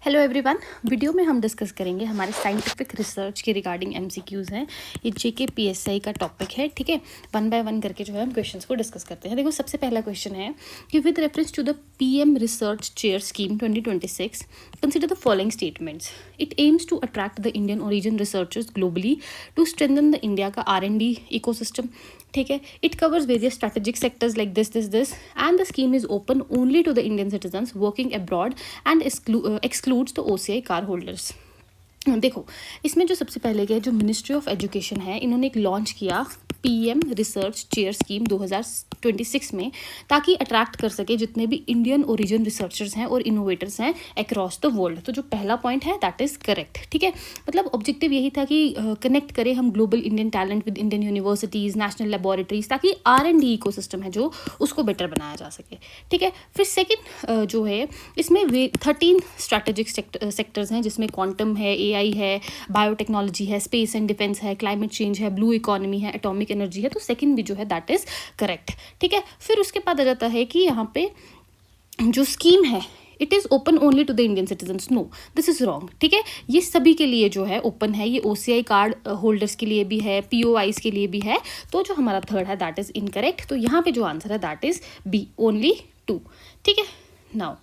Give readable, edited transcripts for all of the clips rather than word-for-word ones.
Hello everyone, video में हम discuss करेंगे हमारे साइंटिफिक रिसर्च के रिगार्डिंग एमसीक्यूज़ हैं। ये जेके पीएसआई का टॉपिक है, ठीक है। वन बाय वन करके जो है हम क्वेश्चंस को डिस्कस करते हैं। देखो, सबसे पहला क्वेश्चन है कि with reference to the PM research chair scheme 2026 consider the following statements. It aims to attract the Indian origin researchers globally to strengthen the India का R&D इकोसिस्टम, ठीक है। It covers various strategic sectors like this and the scheme is open only to the Indian citizens working abroad and excludes the OCI card holders. देखो, इसमें जो सबसे पहले गया, जो मिनिस्ट्री ऑफ एजुकेशन है, इन्होंने एक लॉन्च किया पीएम रिसर्च चेयर स्कीम 2026 में, ताकि अट्रैक्ट कर सके जितने भी इंडियन ओरिजिन रिसर्चर्स हैं और इनोवेटर्स हैं अक्रॉस द वर्ल्ड। तो जो पहला पॉइंट है दैट इज़ करेक्ट, ठीक है। मतलब ऑब्जेक्टिव यही था कि कनेक्ट करें हम global Indian talent with Indian universities, national laboratories, ताकि R&D इकोसिस्टम है जो उसको बेटर बनाया जा सके, ठीक है। फिर सेकेंड जो है, इसमें 13 स्ट्रैटेजिक सेक्टर्स हैं, जिसमें क्वांटम है, AI है, बायोटेक्नोलॉजी है, स्पेस एंड डिफेंस है, क्लाइमेट चेंज है, ब्लू इकोनॉमी है, एटॉमिक एनर्जी है। तो सेकंड भी जो है दैट इज करेक्ट, ठीक है। फिर उसके बाद आ जाता है कि यहाँ पे जो स्कीम है it is open only to the Indian citizens. No, this is wrong, ठीक है। ये सभी के लिए जो है ओपन है, ये OCI कार्ड होल्डर्स के लिए भी है, POIs के लिए भी है। तो जो हमारा थर्ड है दैट इज इनकरेक्ट। तो यहाँ पे जो आंसर है दैट इज बी, ओनली 2, ठीक है। Now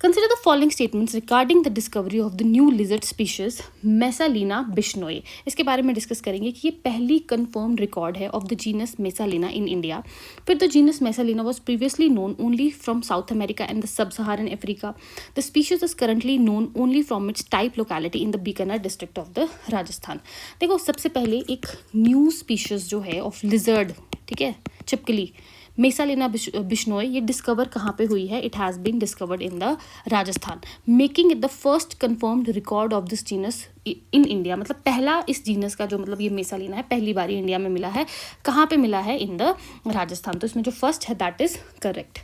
consider the following statements regarding the discovery of the new lizard species Messalina bishnoi। इसके बारे में डिस्कस करेंगे कि ये पहली confirmed record है of the genus Messalina in India। फिर the genus Messalina was previously known only from South America and the Sub-Saharan Africa। The species is currently known only from its type locality in the Bikaner district of the Rajasthan। देखो, सबसे पहले एक new species जो है of lizard, ठीक है, छिपकली Messalina Bishnoi, ये डिस्कवर कहाँ पे हुई है? It has been discovered in the Rajasthan, making it the first confirmed record of this genus in India. मतलब पहला इस जीनस का जो मतलब ये मेसालिना है, पहली बार इंडिया में मिला है। कहाँ पे मिला है? इन द राजस्थान। तो इसमें जो फर्स्ट है दैट इज़ करेक्ट।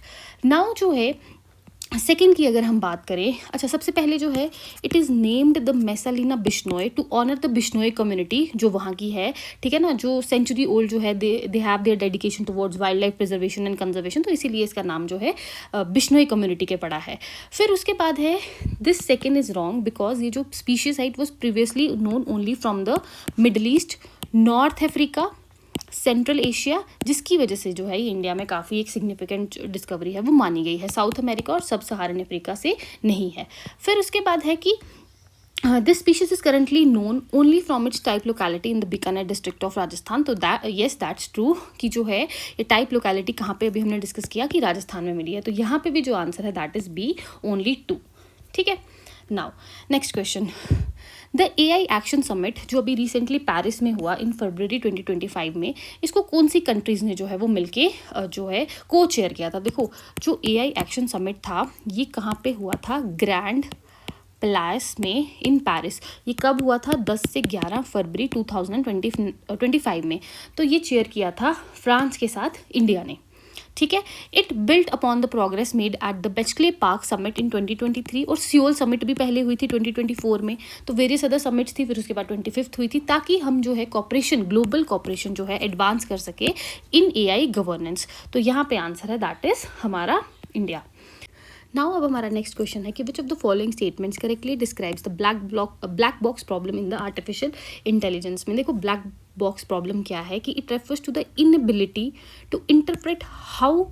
नाउ जो है सेकेंड की अगर हम बात करें, अच्छा, सबसे पहले जो है it is named the Mesalina Bishnoi to honour the Bishnoi community जो वहाँ की है, ठीक है ना, जो सेंचुरी ओल्ड जो है, they have their dedication towards wild life preservation and conservation. तो इसीलिए इसका नाम जो है बिश्नोई कम्युनिटी के पड़ा है। फिर उसके बाद है this second is wrong because ये जो स्पीशीज है it was previously known only from the middle east, north Africa, central Asia, जिसकी वजह से जो है ये इंडिया में काफ़ी एक सिग्निफिकेंट डिस्कवरी है वो मानी गई है। साउथ अमेरिका और सब सहारन अफ्रीका से नहीं है। फिर उसके बाद है कि this species is currently known only from its type locality in the Bikaner district of Rajasthan. तो येस दैट्स ट्रू कि जो है ये टाइप लोकेलिटी कहाँ पे, अभी हमने डिस्कस किया कि राजस्थान में मिली है। तो यहाँ पे भी जो आंसर है दैट इज बी, ओनली 2, ठीक है। Now next question, the AI action summit जो अभी रिसेंटली पेरिस में हुआ इन फरवरी 2025 में, इसको कौन सी कंट्रीज़ ने जो है वो मिलके जो है को चेयर किया था? देखो, जो AI एक्शन समिट था ये कहाँ पे हुआ था? ग्रैंड प्लेस में इन पेरिस। ये कब हुआ था? 10 से 11 फरवरी 2025 में। तो ये चेयर किया था फ्रांस के साथ इंडिया ने, ठीक है। It built upon the progress made at the Bletchley Park Summit in 2023 और सियोल समिट भी पहले हुई थी 2024 में। तो वेरियस अदर समिट्स थी, फिर उसके बाद 25th हुई थी, ताकि हम जो है कॉपरेशन, ग्लोबल कॉपरेशन जो है एडवांस कर सके इन AI गवर्नेंस। तो यहाँ पे आंसर है दैट इज हमारा इंडिया। नाउ अब हमारा नेक्स्ट क्वेश्चन है कि which of the following statements correctly describes the black box problem in the artificial intelligence में। देखो, ब्लैक बॉक्स प्रॉब्लम क्या है कि it refers to the inability to interpret how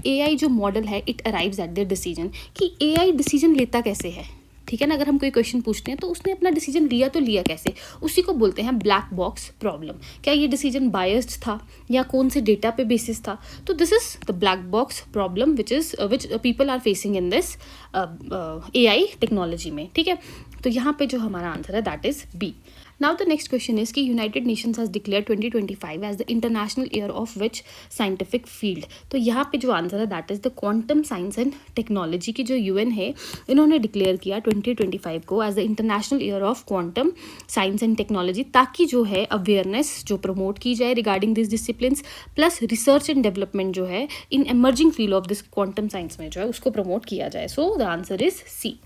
AI जो मॉडल है it arrives at their decision, कि AI decision लेता कैसे है, ठीक है ना। अगर हम कोई क्वेश्चन पूछते हैं तो उसने अपना डिसीजन लिया तो लिया कैसे, उसी को बोलते हैं ब्लैक बॉक्स प्रॉब्लम। क्या ये डिसीजन बायस्ड था या कौन से डेटा पे बेसिस था? तो this is the black box problem which people are facing in this AI technology में, ठीक है। तो यहाँ पे जो हमारा आंसर है that is B. Now the next question is कि United Nations has declare 2025 as the international year of which scientific field. तो यहाँ पे जो आंसर है that is the quantum science and technology की जो UN है, इन्होंने डिक्लेयर किया 2025 को as the international year of quantum science and technology, ताकि जो है अवेयरनेस जो प्रमोट की जाए regarding this disciplines, plus research and development जो है in emerging field of this quantum science में जो है उसको प्रमोट किया जाए। So the answer is C.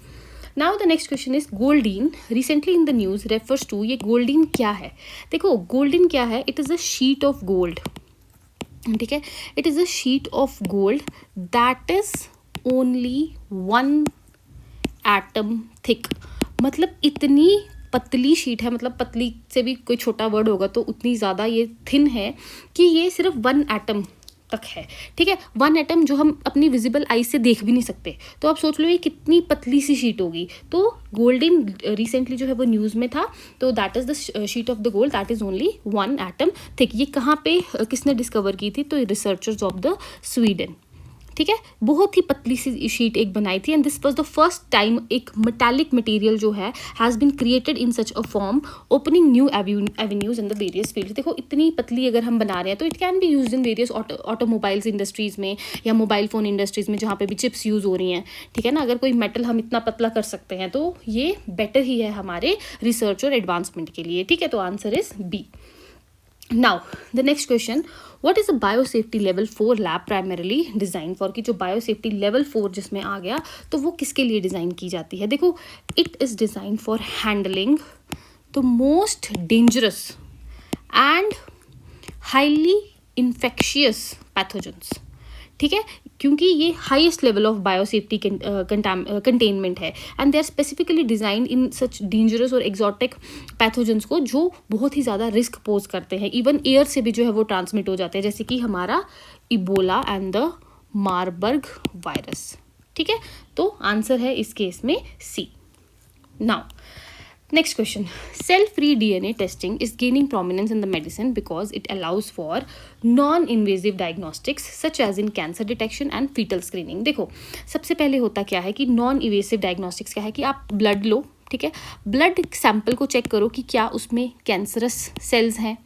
Now the next question is golden recently in the news refers to, ये गोल्डीन क्या है? देखो, गोल्डीन क्या है? It is a sheet of gold, ठीक है। It is a sheet of gold that is only 1 atom thick, मतलब इतनी पतली शीट है, मतलब पतली से भी कोई छोटा वर्ड होगा तो उतनी ज़्यादा ये थिन है कि ये सिर्फ 1 एटम तक है, ठीक है। 1 एटम जो हम अपनी विजिबल आई से देख भी नहीं सकते, तो आप सोच लो ये कितनी पतली सी शीट होगी। तो गोल्डन रिसेंटली जो है वो न्यूज़ में था, तो that is the sheet of the gold that is only 1 atom thick. ये कहाँ पे किसने डिस्कवर की थी, तो रिसर्चर्स ऑफ द स्वीडन, ठीक है। बहुत ही पतली सी शीट एक बनाई थी, and this was the first time एक मेटालिक मटेरियल जो है has been created in such a form, opening new avenues in the various fields. देखो इतनी पतली अगर हम बना रहे हैं तो it can be use in various automobiles industries में या मोबाइल फ़ोन इंडस्ट्रीज़ में, जहाँ पे भी चिप्स यूज़ हो रही हैं, ठीक है ना। अगर कोई मेटल हम इतना पतला कर सकते हैं तो ये बेटर ही है हमारे रिसर्च और एडवांसमेंट के लिए, ठीक है। तो answer is B. Now the next question, what is a biosafety level 4 lab primarily designed for, कि जो biosafety level 4 जिसमें आ गया तो वो किसके लिए डिज़ाइन की जाती है। देखो it is designed for handling the most dangerous and highly infectious pathogens, ठीक है, क्योंकि ये highest level of biosafety containment है, and they are specifically design in such dangerous और एक्जॉटिक पैथोजेंस को जो बहुत ही ज़्यादा रिस्क पोज करते हैं, इवन एयर से भी जो है वो ट्रांसमिट हो जाते हैं, जैसे कि हमारा Ebola and the Marburg virus, ठीक है। तो आंसर है इस केस में C. Now next question, cell-free DNA testing is gaining prominence in the medicine because it allows for non-invasive diagnostics such as in cancer detection and fetal screening। देखो सबसे पहले होता क्या है कि नॉन इवेसिव डायग्नोस्टिक्स क्या है कि आप ब्लड लो, ठीक है, ब्लड सैंपल को चेक करो कि क्या उसमें कैंसरस सेल्स हैं,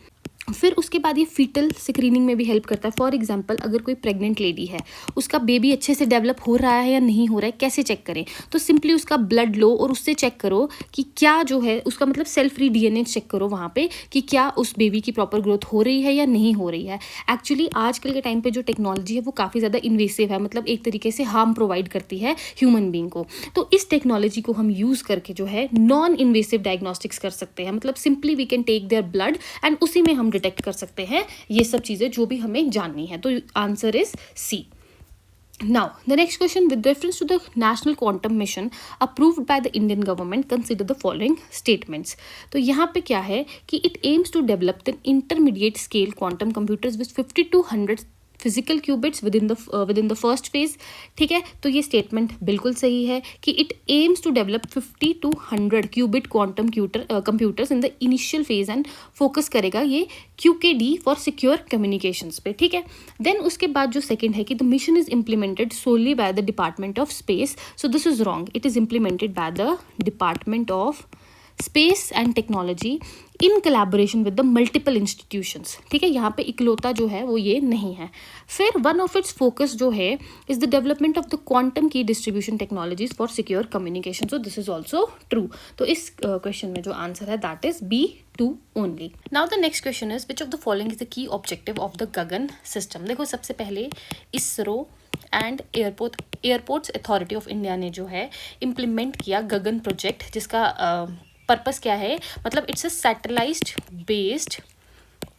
फिर उसके बाद ये फीटल स्क्रीनिंग में भी हेल्प करता है। फॉर एग्जांपल अगर कोई प्रेग्नेंट लेडी है, उसका बेबी अच्छे से डेवलप हो रहा है या नहीं हो रहा है, कैसे चेक करें, तो सिंपली उसका ब्लड लो और उससे चेक करो कि क्या जो है उसका मतलब सेल फ्री DNA चेक करो वहाँ पे कि क्या उस बेबी की प्रॉपर ग्रोथ हो रही है या नहीं हो रही है। एक्चुअली आजकल के टाइम पर जो टेक्नोलॉजी है वो काफ़ी ज़्यादा इन्वेसिव है, मतलब एक तरीके से हार्म प्रोवाइड करती है ह्यूमन बींग को। तो इस टेक्नोलॉजी को हम यूज़ करके जो है नॉन इन्वेसिव डायग्नोस्टिक्स कर सकते हैं, मतलब simply we can take their blood and उसी में हम डिटेक्ट कर सकते हैं ये सब चीजें जो भी हमें जाननी है। तो answer is C. Now the next question, with reference to the national quantum mission approved by the Indian government, consider the following statements। तो यहाँ पे क्या है कि it aims to develop the intermediate scale quantum computers with 50 to 100 physical qubits within the first phase, ठीक है। तो ये स्टेटमेंट बिल्कुल सही है कि it aims to develop 50 to 100 qubit quantum computers in the initial phase and focus करेगा ये QKD फॉर सिक्योर कम्युनिकेशंस पे, ठीक है। देन उसके बाद जो सेकंड है कि the mission is implemented solely by the department of space, so this is wrong, it is implemented by the department of space and technology in collaboration with the multiple institutions, ठीक है। यहाँ पे इकलौता जो है वो ये नहीं है। फिर वन ऑफ इट्स फोकस जो है is the development of the quantum key distribution technologies for secure communication, so this is also true. तो इस क्वेश्चन में जो आंसर है that is B2 only. Now the next question is which of the following is the key objective of the GAGAN system. देखो सबसे पहले ISRO and Airports Authority of India ने जो है इम्प्लीमेंट किया गगन प्रोजेक्ट, जिसका पर्पस क्या है, मतलब it's a satellite based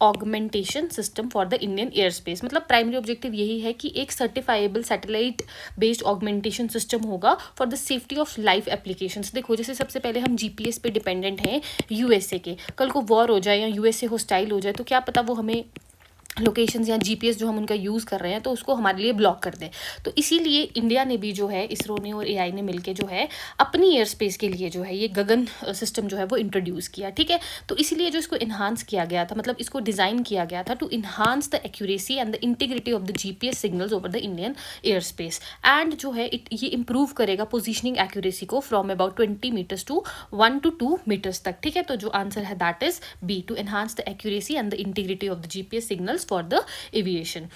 augmentation system for the Indian air space. मतलब प्राइमरी ऑब्जेक्टिव यही है कि एक सर्टिफाइबल सैटेलाइट बेस्ड ऑगमेंटेशन सिस्टम होगा for the safety of life applications. देखो जैसे सबसे पहले हम GPS पे डिपेंडेंट हैं USA के, कल को वॉर हो जाए या USA हॉस्टाइल हो जाए तो क्या पता वो हमें लोकेशंस या GPS जो हम उनका यूज़ कर रहे हैं तो उसको हमारे लिए ब्लॉक कर दें। तो इसीलिए इंडिया ने भी जो है, इसरो ने और AI ने मिलके जो है अपनी एयर स्पेस के लिए जो है ये गगन सिस्टम जो है वो इंट्रोड्यूस किया, ठीक है। तो इसीलिए जो इसको इन्हांस किया गया था, मतलब इसको डिज़ाइन किया गया था to enhance the accuracy and the integrity of the GPS signals over the Indian air space, and जो है ये इम्प्रूव करेगा पोजिशनिंग एक्यूरेसी को from about 20 meters to 1 to 2 meters तक, ठीक है। तो जो आंसर है that is B, to enhance the accuracy and the integrity of the GPS signals for the aviation,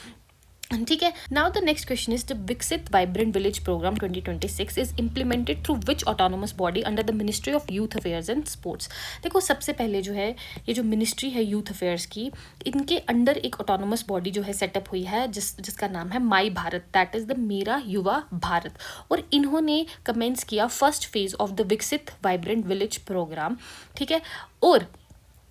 ठीक है। Now the next question is the विकसित vibrant village program 2026 is implemented through which autonomous body under the ministry of youth affairs and sports. देखो सबसे पहले जो है ये जो मिनिस्ट्री है यूथ अफेयर्स की, इनके अंडर एक ऑटोनोमस बॉडी जो है सेटअप हुई है जिसका नाम है माई भारत, दैट इज द मेरा युवा भारत, और इन्होंने कमेंस किया फर्स्ट फेज ऑफ द विकसित वाइब्रेंट विलेज प्रोग्राम, ठीक है। और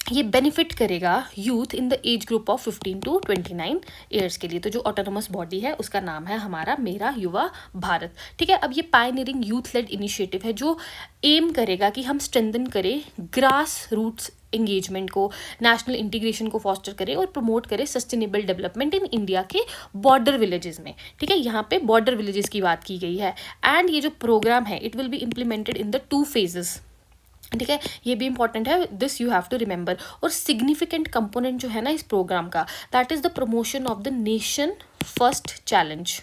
ये बेनिफिट करेगा youth in the age group of 15 to 29 years के लिए। तो जो ऑटोनोमस बॉडी है उसका नाम है हमारा मेरा युवा भारत, ठीक है। अब ये पायनियरिंग यूथ लेड इनिशिएटिव है जो एम करेगा कि हम स्ट्रेंथन करें ग्रास रूट्स एंगेजमेंट को, नेशनल इंटीग्रेशन को फॉस्टर करे और प्रमोट करे सस्टेनेबल डेवलपमेंट इन इंडिया के बॉर्डर विलेजेस में, ठीक है। यहाँ पे बॉर्डर विलेजेस की बात की गई है। एंड ये जो प्रोग्राम है it will be implemented in the 2 phases, ठीक है। ये भी इंपॉर्टेंट है, this you have to remember. और सिग्निफिकेंट कंपोनेंट जो है ना इस प्रोग्राम का, that is the promotion of the nation first challenge,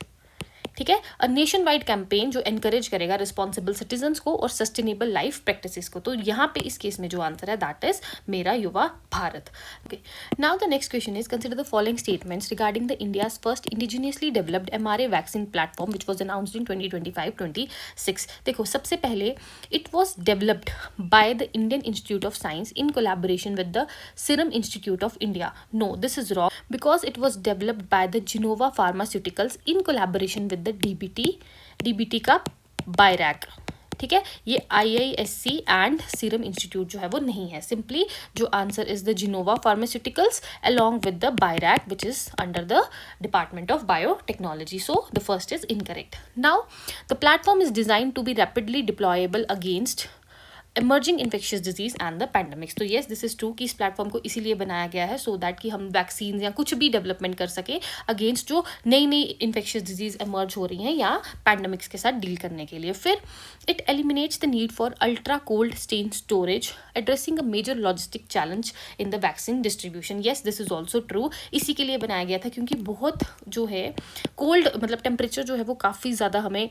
ठीक है। अ नेशन वाइड कैंपेन जो एनकरेज करेगा रिस्पॉन्सिबल सिटीजन्स को और सस्टेनेबल लाइफ प्रैक्टिसेस को। तो यहाँ पे इस केस में जो आंसर है that is Mera Yuva Bharat. Okay, now the next question is consider the following statements regarding the India's first indigenously developed mRNA vaccine platform which was announced in 2025-26। देखो, सबसे पहले it was developed by the Indian institute of science in collaboration with the serum institute of India. No, this is wrong because it was developed by the Gennova pharmaceuticals in collaboration with the DBT का BIRAC, ठीक है। ये IISc and serum institute जो है वो नहीं है। Simply जो answer is the Gennova Pharmaceuticals along with the BIRAC which is under the department of biotechnology. So the first is incorrect. Now the platform is designed to be rapidly deployable against emerging infectious disease and the pandemics. तो yes, this is true कि इस platform को इसीलिए बनाया गया है so that कि हम वैक्सीन या कुछ भी डेवलपमेंट कर सके अगेंस्ट जो नई नई इन्फेक्शियस डिजीज एमर्ज हो रही हैं या पैंडमिक्स के साथ डील करने के लिए। फिर it eliminates the need for ultra cold स्टेन storage addressing a major logistic challenge in the vaccine distribution. Yes, this is also true. इसी के लिए बनाया गया था क्योंकि बहुत जो है कोल्ड मतलब टेम्परेचर जो है वो काफ़ी ज़्यादा हमें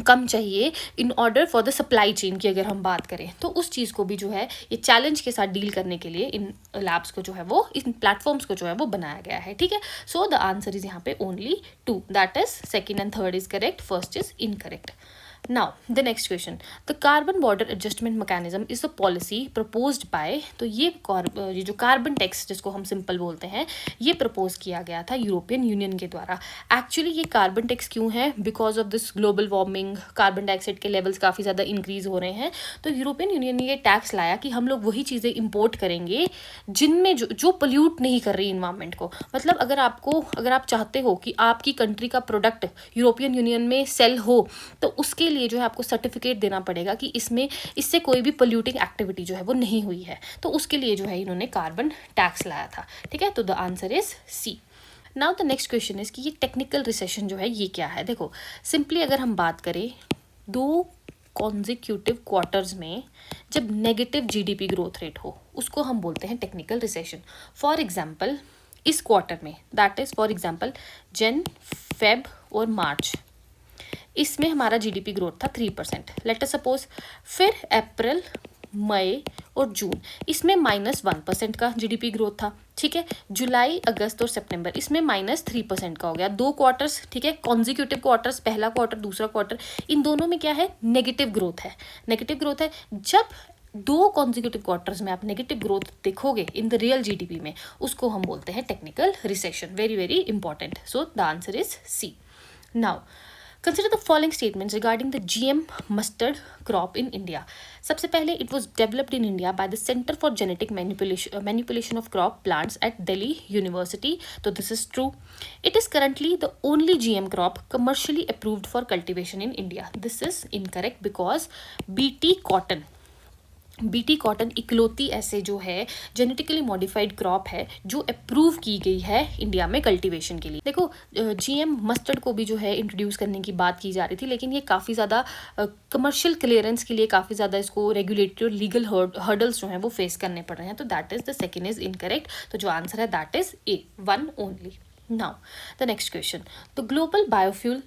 कम चाहिए in order for the supply chain की अगर हम बात करें तो उस चीज़ को भी जो है ये चैलेंज के साथ डील करने के लिए इन लैब्स को जो है वो इन प्लेटफॉर्म्स को जो है वो बनाया गया है, ठीक है। सो द आंसर इज यहाँ पे only 2, that is second and third is correct, first is incorrect. Now the next question, the carbon border adjustment mechanism is a policy proposed by, तो ये जो कार्बन टैक्स जिसको हम simple बोलते हैं ये प्रपोज किया गया था यूरोपियन यूनियन के द्वारा। एक्चुअली ये कार्बन टैक्स क्यों है, because of this global warming, carbon dioxide के लेवल्स काफ़ी ज़्यादा इंक्रीज हो रहे हैं। तो यूरोपियन यूनियन ने ये टैक्स लाया कि हम लोग वही चीज़ें इम्पोर्ट करेंगे जिनमें जो पोल्यूट नहीं कर रही इन्वायरमेंट को। मतलब अगर आप चाहते हो कि आपकी कंट्री का प्रोडक्ट यूरोपियन यूनियन में सेल हो तो उसके लिए जो है आपको सर्टिफिकेट देना पड़ेगा कि इससे कोई भी पोल्यूटिंग एक्टिविटी जो है वो नहीं हुई है। तो उसके लिए जो है इन्होंने कार्बन टैक्स लाया था, ठीक है। तो the answer is C. Now the next question is कि ये टेक्निकल रिसेशन जो है ये क्या है। देखो, सिंपली अगर हम बात करें 2 कॉन्जिक्यूटिव क्वार्टर्स में जब नेगेटिव GDP ग्रोथ रेट हो उसको हम बोलते हैं टेक्निकल रिसेशन। फॉर एग्जाम्पल इस क्वार्टर में, दैट इज फॉर एग्जाम्पल जन, फेब और मार्च, इसमें हमारा GDP ग्रोथ था 3%, लेट अस सपोज। फिर अप्रैल, मई और जून इसमें -1% का GDP ग्रोथ था, ठीक है। जुलाई, अगस्त और सितंबर इसमें -3% का हो गया। 2 क्वार्टर्स, ठीक है, कॉन्जिक्यूटिव क्वार्टर्स, पहला क्वार्टर दूसरा क्वार्टर, इन दोनों में क्या है, नेगेटिव ग्रोथ है। नेगेटिव ग्रोथ है। जब 2 कॉन्जिक्यूटिव क्वार्टर्स में आप नेगेटिव ग्रोथ देखोगे इन द रियल GDP में, उसको हम बोलते हैं technical recession. Very very important. So the answer is C. Now consider the following statements regarding the GM mustard crop in India. सबसे पहले it was developed in India by the Center for Genetic Manipulation of Crop Plants at Delhi University. So this is true. It is currently the only GM crop commercially approved for cultivation in India. This is incorrect because BT cotton इकलौती ऐसे जो है genetically modified crop है जो approve की गई है India में कल्टीवेशन के लिए। देखो, GM मस्टर्ड को भी जो है इंट्रोड्यूस करने की बात की जा रही थी, लेकिन ये काफ़ी ज़्यादा कमर्शियल क्लियरेंस के लिए काफ़ी ज़्यादा इसको रेगुलेटरी और लीगल हर्डल्स जो हैं वो फेस करने पड़ रहे हैं। तो that is the second is incorrect. तो जो आंसर है that is a, 1 only. Now the next question, the global biofuel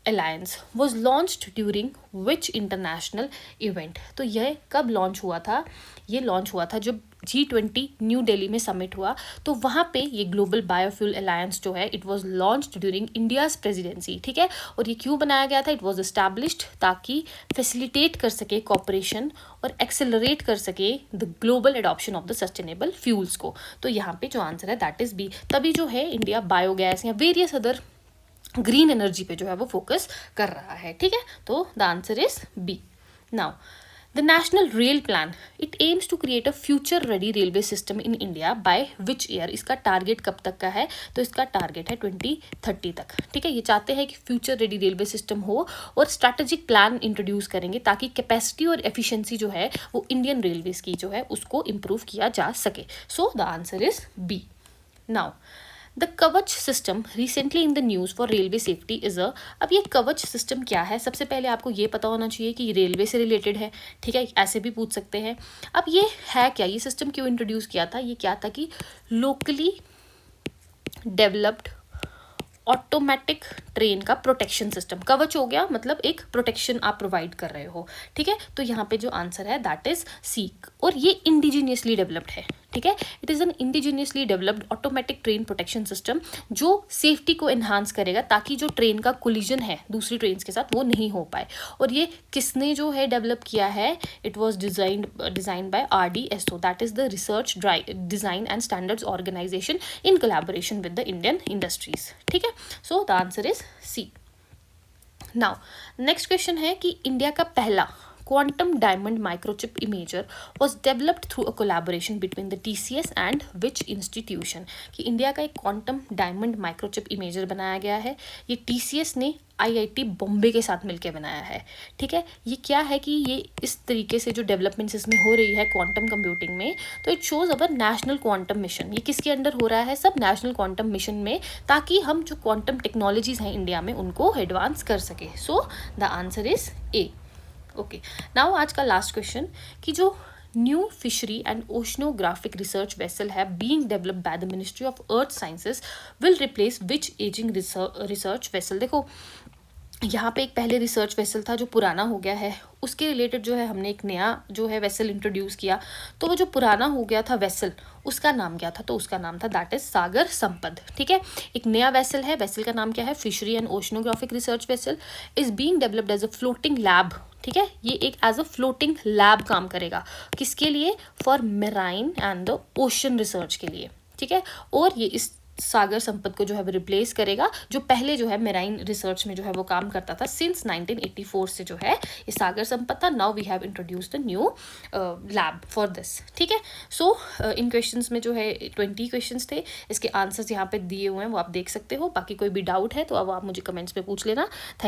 Alliance was launched during which international event? तो यह कब लॉन्च हुआ था? ये लॉन्च हुआ था जब G20 न्यू दिल्ली में समिट हुआ, तो वहाँ पे ये ग्लोबल बायोफ्यूल अलायंस जो है it was launched during India's presidency, ठीक है। और ये क्यों बनाया गया था? इट वाज एस्टैब्लिश्ड ताकि फैसिलिटेट कर सके कॉपरेशन और एक्सेलरेट कर सके the global adoption of the sustainable fuels को। तो यहाँ पे जो आंसर है दैट इज़ बी। तभी जो है इंडिया बायोगैस या वेरियस अदर ग्रीन एनर्जी पे जो है वो फोकस कर रहा है, ठीक है। तो the answer is B. Now the national rail plan it aims to create a future ready railway system in India by which year. इसका टारगेट कब तक का है, तो इसका टारगेट है 2030 तक, ठीक है। ये चाहते हैं कि फ्यूचर रेडी रेलवे सिस्टम हो और स्ट्रैटेजिक प्लान इंट्रोड्यूस करेंगे ताकि कैपेसिटी और एफिशिएंसी जो है वो इंडियन रेलवेज की जो है उसको इम्प्रूव किया जा सके। So the answer is B. Now the Kavach system recently in the news for railway safety is a. अब ये कवच सिस्टम क्या है, सबसे पहले आपको ये पता होना चाहिए कि रेलवे से रिलेटेड है, ठीक है, ऐसे भी पूछ सकते हैं। अब ये है क्या, ये सिस्टम क्यों इंट्रोड्यूस किया था, ये क्या था कि लोकली डेवलप्ड ऑटोमेटिक ट्रेन का प्रोटेक्शन सिस्टम। कवच हो गया मतलब एक प्रोटेक्शन आप प्रोवाइड कर रहे हो, ठीक है। तो यहाँ पे जो आंसर है दैट इज सी, और ये इंडिजीनियसली डेवलप्ड है, ठीक है। It is an indigenously developed automatic train protection system जो सेफ्टी को एनहांस करेगा ताकि जो ट्रेन का कोलिजन है दूसरी ट्रेन के साथ वो नहीं हो पाए। और ये किसने जो है डेवलप किया है, it was designed by RDSO, that is the research design and standards organisation in collaboration with the Indian industries, ठीक है। So the answer is C. Now next question है कि इंडिया का पहला quantum diamond microchip imager was developed through a collaboration between the TCS and which institution। कि India का एक quantum diamond microchip imager बनाया गया है, ये TCS ने IIT बॉम्बे के साथ मिलकर बनाया है, ठीक है। ये क्या है कि ये इस तरीके से जो डेवलपमेंट्स इसमें हो रही है क्वांटम कंप्यूटिंग में, तो it shows our national quantum mission. ये किसके अंडर हो रहा है, सब नेशनल क्वांटम मिशन में, ताकि हम जो क्वांटम टेक्नोलॉजीज हैं इंडिया में उनको एडवांस कर सके। So the answer is A. Okay, now आज का लास्ट क्वेश्चन कि जो new fishery and oceanographic research vessel है being developed by the ministry of earth sciences will replace which ageing research vessel. देखो यहाँ पे एक पहले रिसर्च वेसल था जो पुराना हो गया है, उसके रिलेटेड जो है हमने एक नया जो है वेसल इंट्रोड्यूस किया। तो वो जो पुराना हो गया था वेसल, उसका नाम क्या था, तो उसका नाम था दैट इज सागर संपद, ठीक है। एक नया वेसल है, वेसल का नाम क्या है, fishery and oceanographic research vessel is being developed as a floating lab, ठीक है। ये एक एज अ फ्लोटिंग लैब काम करेगा, किसके लिए, for marine and the ocean research के लिए, ठीक है। और ये इस सागर संपत को जो है वो रिप्लेस करेगा, जो पहले जो है मेराइन रिसर्च में जो है वो काम करता था सिंस 1984 से जो है ये सागर संपत था। Now we have introduced the new lab for this, ठीक है। सो इन क्वेश्चंस में जो है 20 क्वेश्चंस थे, इसके आंसर्स यहाँ पे दिए हुए हैं वो आप देख सकते हो। बाकी कोई भी डाउट है तो अब आप मुझे कमेंट्स में पूछ लेना। थैंक